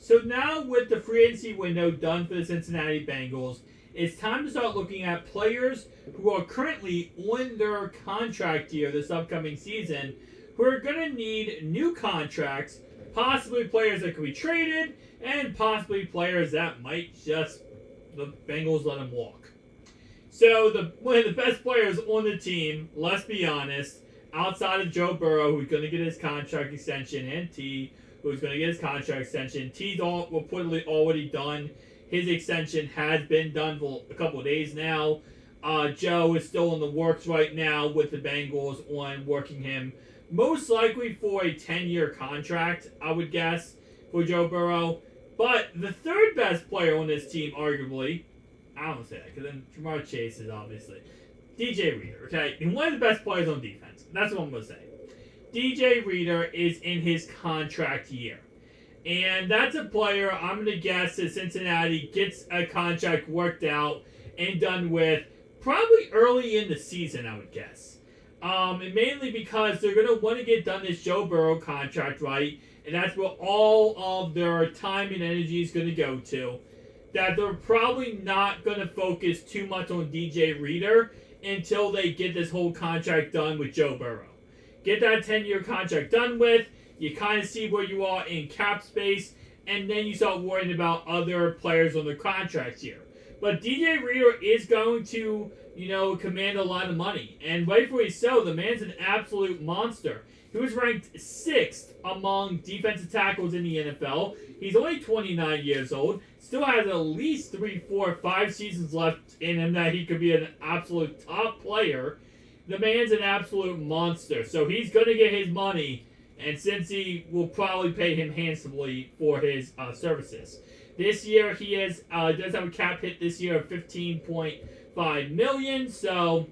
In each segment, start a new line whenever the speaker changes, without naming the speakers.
So now with the free agency window done for the Cincinnati Bengals, it's time to start looking at players who are currently on their contract year this upcoming season, who are going to need new contracts, possibly players that could be traded, and possibly players that might just the Bengals let them walk. So one of the best players on the team, let's be honest, outside of Joe Burrow, who's going to get his contract extension, and T, who's going to get his contract extension. T's reportedly already done. His extension has been done for a couple of days now. Joe is still in the works right now with the Bengals on working him most likely for a 10-year contract, I would guess, for Joe Burrow. But the third best player on this team, arguably, I don't say that because then Jamar Chase is obviously DJ Reader, okay? And one of the best players on defense. That's what I'm going to say. DJ Reader is in his contract year. And that's a player I'm going to guess that Cincinnati gets a contract worked out and done with probably early in the season, I would guess. And mainly because they're going to want to get done this Joe Burrow contract right. And that's where all of their time and energy is going to go to. That they're probably not going to focus too much on DJ Reader until they get this whole contract done with Joe Burrow. Get that 10-year contract done with. You kind of see where you are in cap space. And then you start worrying about other players on their contracts here. But DJ Reader is going to, command a lot of money. And rightfully so. The man's an absolute monster. He was ranked 6th among defensive tackles in the NFL. He's only 29 years old. Still has at least 3, 4, 5 seasons left in him that he could be an absolute top player. The man's an absolute monster. So he's going to get his money. And Cincy will probably pay him handsomely for his services. This year he does have a cap hit this year of $15.5 million. So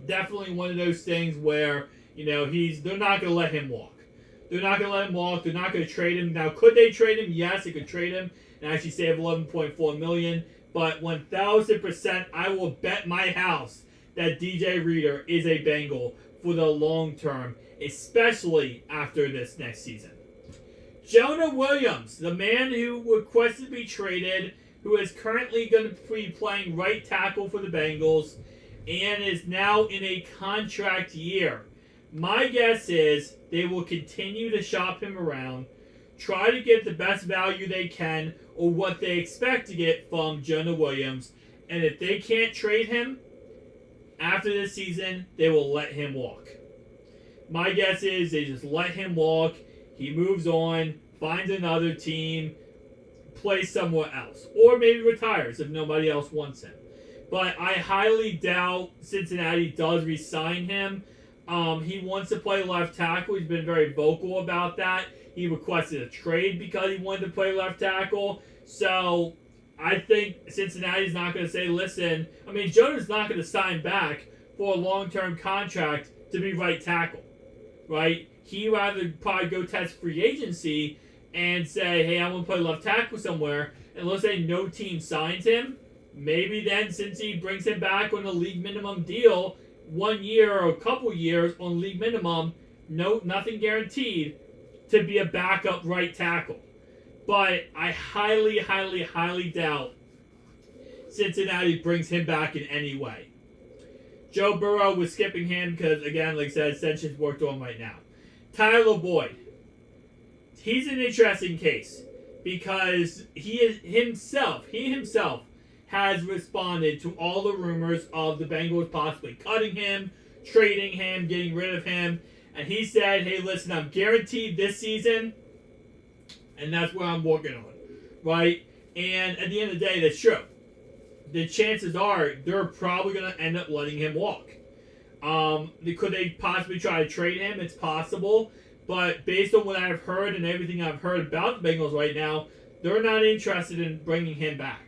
definitely one of those things where they're not going to let him walk. They're not going to let him walk. They're not going to trade him. Now, could they trade him? Yes, they could trade him and actually save $11.4 million. But 1,000%, I will bet my house that DJ Reader is a Bengal for the long term, especially after this next season. Jonah Williams, the man who requested to be traded, who is currently going to be playing right tackle for the Bengals and is now in a contract year. My guess is they will continue to shop him around, try to get the best value they can or what they expect to get from Jonah Williams, and if they can't trade him after this season, they will let him walk. My guess is they just let him walk, he moves on, finds another team, plays somewhere else, or maybe retires if nobody else wants him. But I highly doubt Cincinnati does re-sign him. He wants to play left tackle. He's been very vocal about that. He requested a trade because he wanted to play left tackle. So I think Cincinnati's not going to say, listen, Jonah's not going to sign back for a long-term contract to be right tackle, right? He'd rather probably go test free agency and say, hey, I want to play left tackle somewhere. And let's say no team signs him. Maybe then since he brings him back on a league minimum deal, 1 year or a couple years on league minimum, nothing guaranteed, to be a backup right tackle. But I highly, highly, highly doubt Cincinnati brings him back in any way. Joe Burrow was skipping him because, again, like I said, extension's worked on right now. Tyler Boyd. He's an interesting case because he himself has responded to all the rumors of the Bengals possibly cutting him, trading him, getting rid of him. And he said, hey, listen, I'm guaranteed this season, and that's what I'm working on, right? And at the end of the day, that's true. The chances are they're probably going to end up letting him walk. Could they possibly try to trade him? It's possible. But based on what I've heard and everything I've heard about the Bengals right now, they're not interested in bringing him back.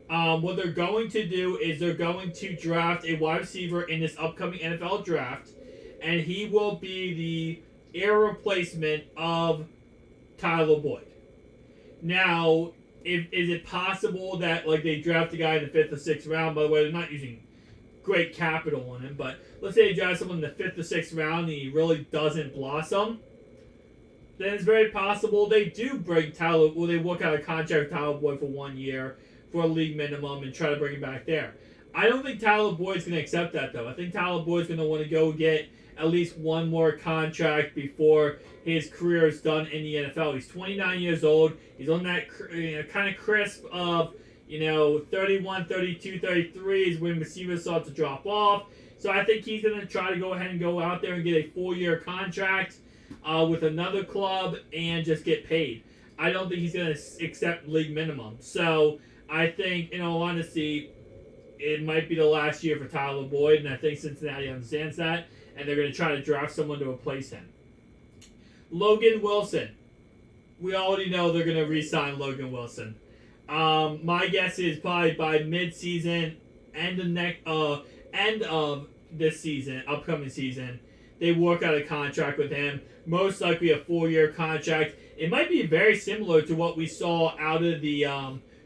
What they're going to do is they're going to draft a wide receiver in this upcoming NFL draft, and he will be the air replacement of Tyler Boyd. Now, is it possible that they draft a guy in the 5th or 6th round? By the way, they're not using great capital on him, but let's say they draft someone in the 5th or 6th round and he really doesn't blossom. then it's very possible they do bring Tyler, or they work out a contract with Tyler Boyd for 1 year for a league minimum and try to bring him back there. I don't think Tyler Boyd's going to accept that, though. I think Tyler Boyd's going to want to go get at least one more contract before his career is done in the NFL. He's 29 years old. He's on that kind of crisp of, 31, 32, 33 is when receivers start to drop off. So I think he's going to try to go ahead and go out there and get a 4-year contract with another club and just get paid. I don't think he's going to accept league minimum. So I think, in all honesty, it might be the last year for Tyler Boyd, and I think Cincinnati understands that, and they're going to try to draft someone to replace him. Logan Wilson. We already know they're going to re-sign Logan Wilson. My guess is probably by mid-season, end of this season, upcoming season, they work out a contract with him. Most likely a 4-year contract. It might be very similar to what we saw out of the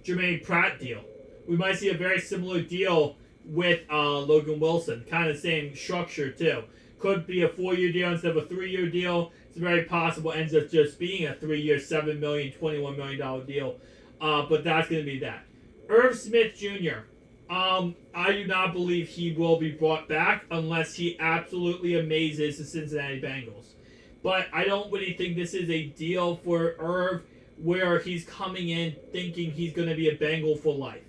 Jermaine Pratt deal. We might see a very similar deal with Logan Wilson. Kind of same structure, too. Could be a 4-year deal instead of a 3-year deal. It's very possible ends up just being a 3-year, $7 million, $21 million deal. But that's going to be that. Irv Smith Jr. I do not believe he will be brought back unless he absolutely amazes the Cincinnati Bengals. But I don't really think this is a deal for Irv where he's coming in thinking he's going to be a Bengal for life.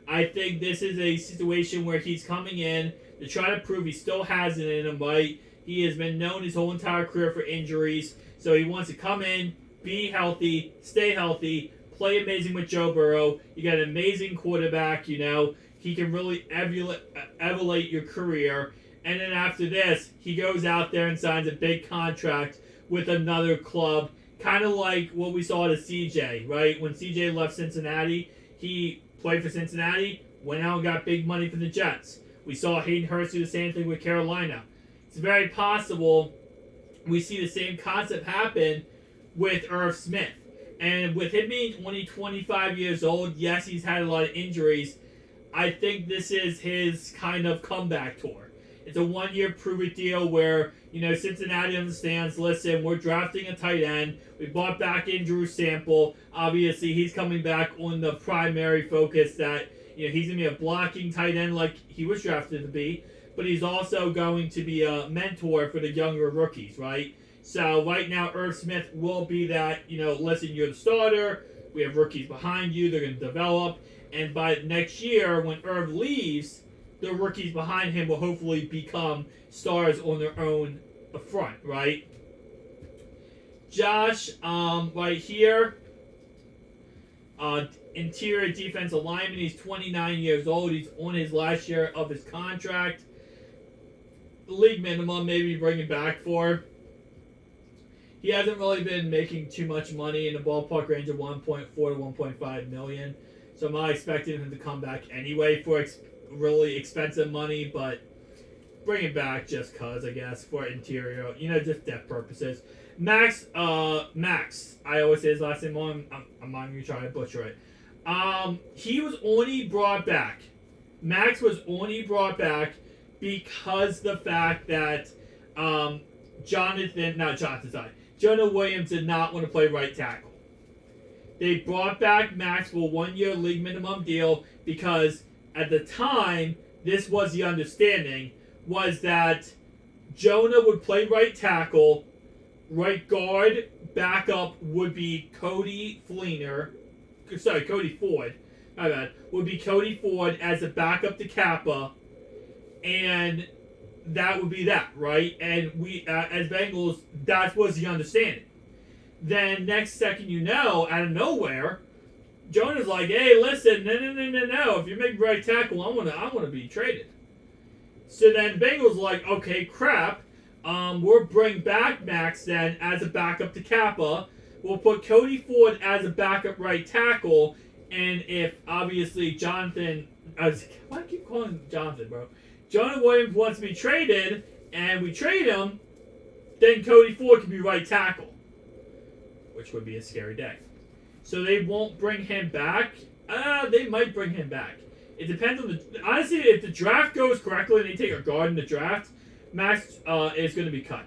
I think this is a situation where he's coming in to try to prove he still has it in him, right? He has been known his whole entire career for injuries, so he wants to come in, be healthy, stay healthy, play amazing with Joe Burrow. You got an amazing quarterback, He can really elevate your career. And then after this, he goes out there and signs a big contract with another club, kind of like what we saw to CJ, right? When CJ left Cincinnati, he played for Cincinnati, went out and got big money from the Jets. We saw Hayden Hurst do the same thing with Carolina. It's very possible we see the same concept happen with Irv Smith. And with him being only 25 years old, yes, he's had a lot of injuries. I think this is his kind of comeback tour. It's a 1-year prove-it deal where, Cincinnati understands, listen, we're drafting a tight end. We brought back in Drew Sample. Obviously, he's coming back on the primary focus that, he's going to be a blocking tight end like he was drafted to be. But he's also going to be a mentor for the younger rookies, right? So right now, Irv Smith will be that, listen, you're the starter. We have rookies behind you. They're going to develop. And by next year, when Irv leaves, the rookies behind him will hopefully become stars on their own front, right? Josh, right here, interior defensive lineman. He's 29 years old. He's on his last year of his contract. League minimum, maybe bring him back for. He hasn't really been making too much money in the ballpark range of 1.4 to 1.5 million. So I'm not expecting him to come back anyway for really expensive money, but bring him back just cause, I guess, for interior, just depth purposes. Max, I always say his last name wrong. I'm not going to try to butcher it. He was only brought back. Max was only brought back because the fact that Jonah Williams did not want to play right tackle. They brought back Max for a 1-year league minimum deal because at the time, this was the understanding, was that Jonah would play right tackle, right guard, backup would be Cody Ford, my bad, would be Cody Ford as a backup to Kappa, and that would be that, right? And we, as Bengals, that was the understanding. Then next second out of nowhere, Jonah's like, hey, listen, no. If you make right tackle, I want to be traded. So then Bengals like, okay, crap. We'll bring back Max then as a backup to Kappa. We'll put Cody Ford as a backup right tackle. And if obviously Jonathan, why do I keep calling him Jonathan, bro? Jonah Williams wants to be traded, and we trade him, then Cody Ford can be right tackle, which would be a scary day. So they won't bring him back. They might bring him back. It depends on the... Honestly, if the draft goes correctly and they take a guard in the draft, Max is going to be cut.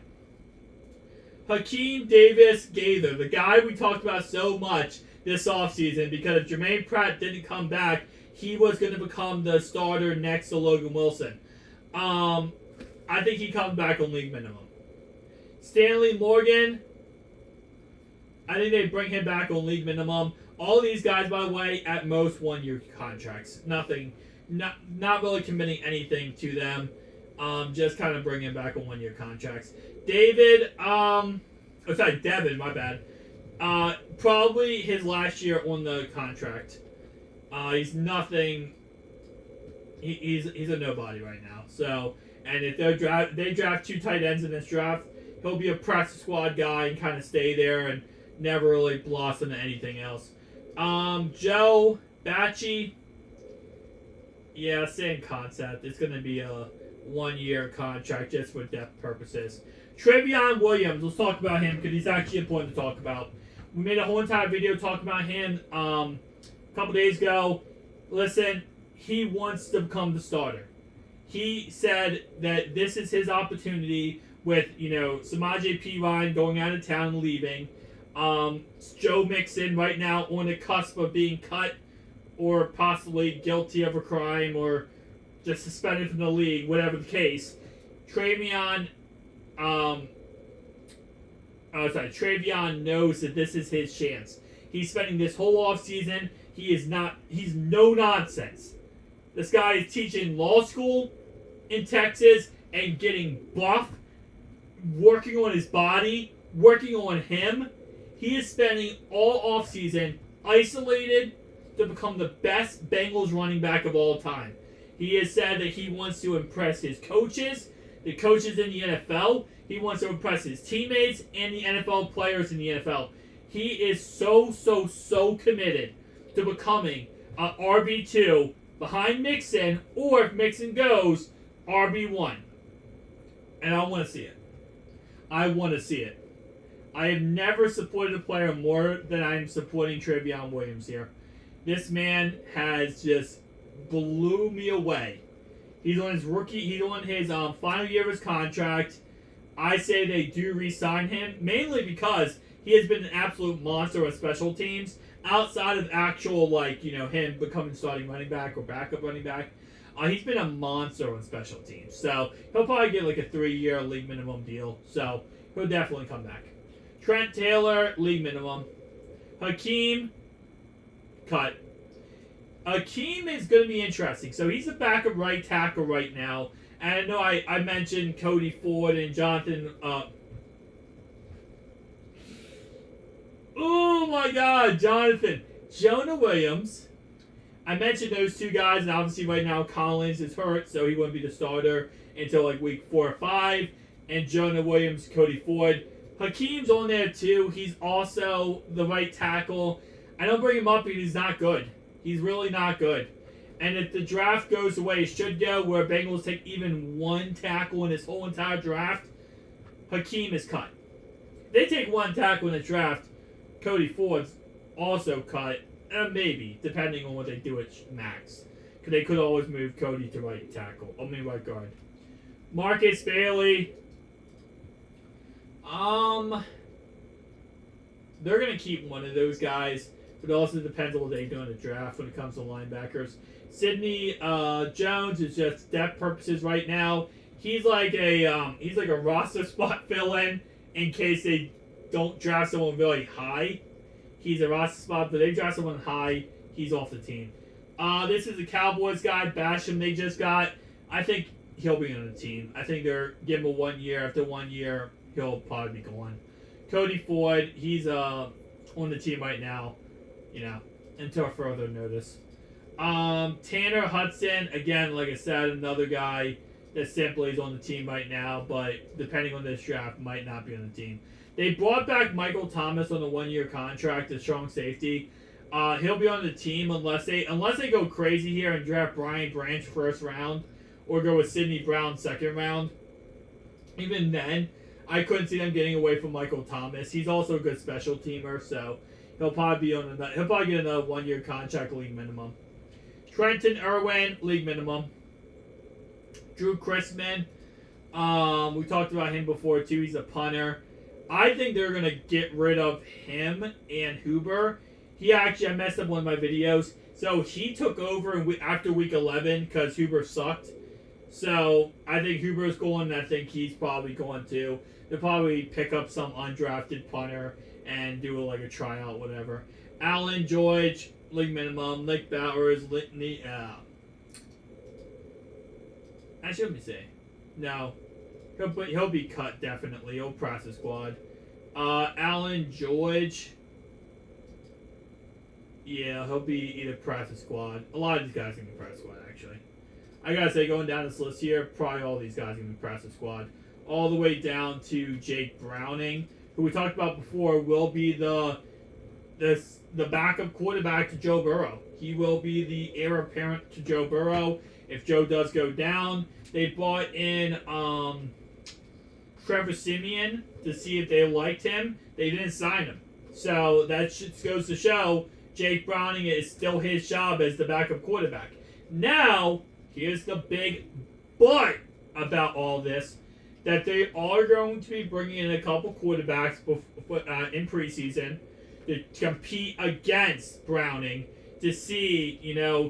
Hakeem Davis Gaither, the guy we talked about so much this offseason, because if Jermaine Pratt didn't come back, he was going to become the starter next to Logan Wilson. I think he comes back on league minimum. Stanley Morgan, I think they bring him back on league minimum. All these guys, by the way, at most 1-year contracts. Nothing, not really committing anything to them. Just kind of bringing him back on 1-year contracts. Devin, my bad. Probably his last year on the contract. He's nothing. He's a nobody right now. So, and if they draft 2 tight ends in this draft, he'll be a practice squad guy and kind of stay there and never really blossom to anything else. Joe Bacci, yeah, same concept. It's going to be a 1-year contract just for depth purposes. Trevion Williams, let's talk about him because he's actually important to talk about. We made a whole entire video talking about him a couple days ago. Listen, he wants to become the starter. He said that this is his opportunity with, Samaje Perine going out of town and leaving. Joe Mixon right now on the cusp of being cut or possibly guilty of a crime or just suspended from the league, whatever the case. Trevion knows that this is his chance. He's spending this whole offseason. He's no nonsense. This guy is teaching law school in Texas and getting buff, working on his body, working on him. He is spending all offseason isolated to become the best Bengals running back of all time. He has said that he wants to impress his coaches, the coaches in the NFL. He wants to impress his teammates and the NFL players in the NFL. He is so committed to becoming an RB2 behind Mixon, or if Mixon goes, RB1. And I want to see it. I want to see it. I have never supported a player more than I'm supporting Trevion Williams here. This man has just blew me away. He's on his final year of his contract. I say they do re-sign him, mainly because he has been an absolute monster with special teams. Outside of actual, him becoming starting running back or backup running back, he's been a monster on special teams. So he'll probably get a 3-year league minimum deal. So he'll definitely come back. Trent Taylor, league minimum. Hakeem, cut. Hakeem is going to be interesting. So he's the backup right tackle right now. And I know I mentioned Cody Ford and Jonathan. Oh my God, Jonathan. Jonah Williams. I mentioned those 2 guys, and obviously right now Collins is hurt, so he won't be the starter until week 4 or 5. And Jonah Williams, Cody Ford. Hakeem's on there too. He's also the right tackle. I don't bring him up because he's not good. He's really not good. And if the draft goes the way it should go, where Bengals take even 1 tackle in this whole entire draft, Hakeem is cut. If they take 1 tackle in the draft, Cody Ford's also cut. Maybe, depending on what they do at max. Because they could always move Cody to right guard. Marcus Bailey. They're going to keep one of those guys. But it also depends on what they do in the draft when it comes to linebackers. Sidney Jones is just depth purposes right now. He's like a roster spot fill-in case they don't draft someone really high. He's a roster spot, but they draft someone high, he's off the team. This is the Cowboys guy, Basham, they just got. I think he'll be on the team. I think they're giving him 1 year. After 1 year, he'll probably be gone. Cody Ford, he's on the team right now, until further notice. Tanner Hudson, again, like I said, another guy that simply is on the team right now, but depending on this draft, might not be on the team. They brought back Michael Thomas on a 1-year contract, a strong safety. He'll be on the team unless they go crazy here and draft Brian Branch 1st round or go with Sidney Brown 2nd round. Even then, I couldn't see them getting away from Michael Thomas. He's also a good special teamer, so he'll probably get another 1-year contract, league minimum. Trenton Irwin, league minimum. Drew Chrisman, we talked about him before too. He's a punter. I think they're going to get rid of him and Huber. I messed up one of my videos. So he took over after week 11 because Huber sucked. So I think Huber's going, and I think he's probably going to. They'll probably pick up some undrafted punter and do like a tryout, whatever. Allen, George, league minimum. Nick Bowers, Actually, let me see. No. He'll be cut, definitely. He'll practice squad. Allen, George. Yeah, he'll be either practice squad. A lot of these guys are going to be practice squad, actually. I gotta say, going down this list here, probably all these guys are going to be practice squad. All the way down to Jake Browning, who we talked about before, will be the backup quarterback to Joe Burrow. He will be the heir apparent to Joe Burrow if Joe does go down. They brought in Trevor Siemian to see if they liked him. They didn't sign him. So that just goes to show Jake Browning is still his job as the backup quarterback. Now, here's the big but about all this, that they are going to be bringing in a couple quarterbacks in preseason to compete against Browning to see,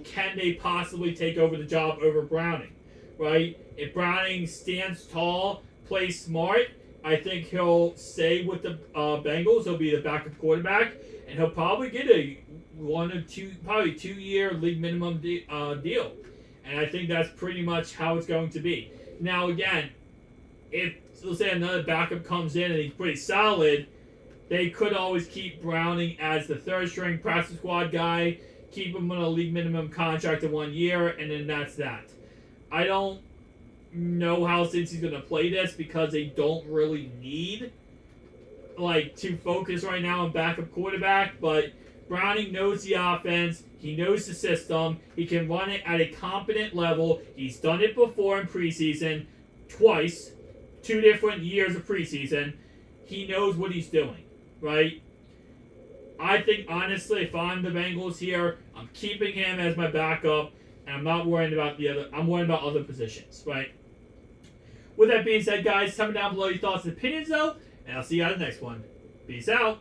can they possibly take over the job over Browning, right? If Browning stands tall, plays smart, I think he'll stay with the Bengals. He'll be the backup quarterback, and he'll probably get a 2-year league minimum deal. And I think that's pretty much how it's going to be. Now, again, if, let's say, another backup comes in and he's pretty solid, they could always keep Browning as the third-string practice squad guy, keep him on a league minimum contract of 1 year, and then that's that. I don't know how Cincy's going to play this because they don't really need to focus right now on backup quarterback, but Browning knows the offense. He knows the system. He can run it at a competent level. He's done it before in preseason, twice, 2 different years of preseason. He knows what he's doing, right? I think, honestly, if I'm the Bengals here, I'm keeping him as my backup, and I'm not worrying about I'm worrying about other positions, right? With that being said, guys, tell me down below your thoughts and opinions, though, and I'll see you on the next one. Peace out.